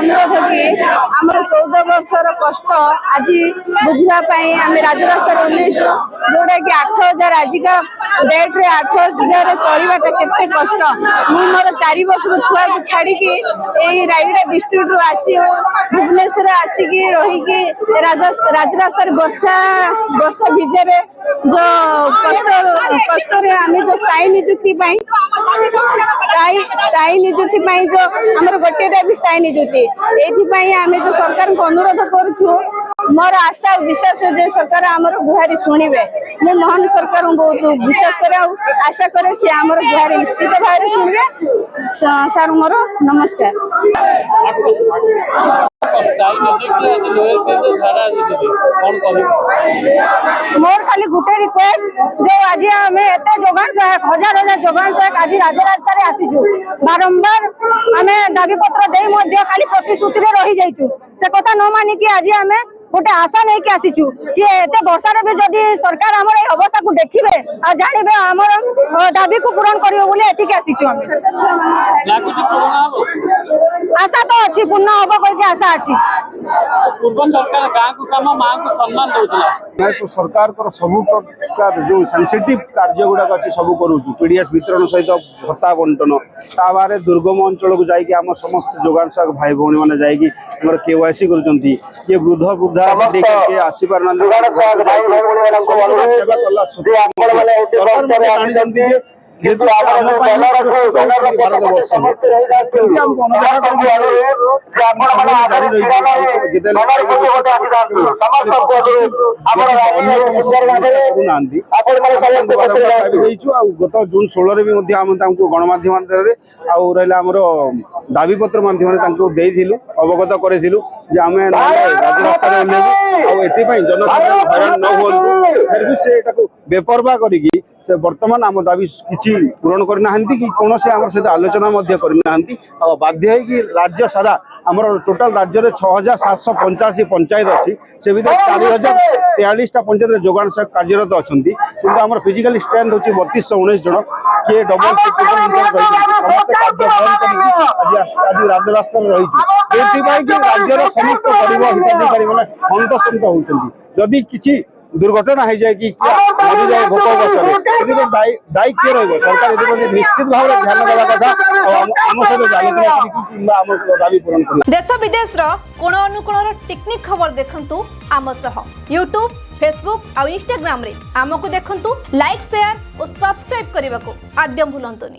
अनुरोध कि आम 14 वर्षर कष्ट आज बुझापी आम राजरास्ता ओह्लैचु जोटा कि 8000 आजिका डेट रे 8000 चलवाटा केते कष्ट। मु मोर 4 वर्ष छुआ को छाड़ी रायगड़ा डिस्ट्रिक्ट रू आसी भुवनेश्वर आसिक रही राजरास्ता वर्षा भिजे जो कष्ट आम जो स्थायी निजुक्ति जो आमर गोटे भी स्थायी निजुक्ति ये आम जो सरकार को अनुरोध करुचु मोर आशा विश्वास जे सरकार आमर गुहारी शुणवे। मैं मोहन सरकार बहुत विश्वास करे आशा करे सी आमर गुहारी निश्चित भाव शुणवे। सार मोर नमस्कार। मोर खाली गुटे रिक्वेस्ट जो आज आम एत जोगान सहायक हजार हजार जोगान सहायक आज राजरास्ता आसीचु बारंबार आम दाबी पत्र दे खाली प्रतिश्रुति रही जाइचु से कथा न मानिकी आज आम गोटे आशा नहीं कि आसीचु कि एते वर्षा भी जदि सरकार आमर ए अवस्था को देखिबे आ जानिबे आमर दाबी को पूरण करियो बोले एटिके आसीचु हम आशा तो अछि पूर्ण होबो कह के आशा अछि। पूर्व सरकार गाँ को काम मां को सम्मान दउतला तो सरकार को सब प्रकार जो सेंसिटिव कार्य गुड़ाक अच्छी सब करूँ पीडीएस वितरण सहित भत्ता बंटन ता बारे दुर्गम अंचल को जाकि आम समस्त जोगान सहायक भाई भौणी मैंने जाकि केवाईसी कर वृद्ध वृद्धा आसी पार जेहेतु भारत वर्ष गत जून 16 गणमाध्यम आमर दाबी पत्र माध्यम अवगत करूँ आम राजरास्ता ओह्लैबू जनसाधारण हईराण न हूँ फिर भी से बेपरवा करी से वर्तमान आम दाबी किसी पूरण करना कि कौन से आम सहित आलोचना करना बाध्य कि राज्य सारा आमर टोटाल राज्य में 6785 पंचायत अच्छी से भर 4043टा पंचायत जोगान सहायक कार्यरत अच्छा कि आम फिजिकल स्ट्रेंथ होची 3219 जन किए डबल आज राजरास्ता रही राज्यर समस्त गरीब हिताधिकारी मैंने हंतसंत होती जदि किसी दुर्घटना हो जाए कि मरी जाए भोक बस दायी किए सरकार ये निश्चित भाव में ध्यान देवा कथा आम सहित आलोचना दाबी पूरण कर देश विदेश कोण अनुकोण टेक्निक खबर देखंतु आम सह यूट्यूब फेसबुक और इंस्टाग्राम रे आमको देखंतु लाइक शेयर और सब्सक्राइब करने को आद्यम भूलंतुनी।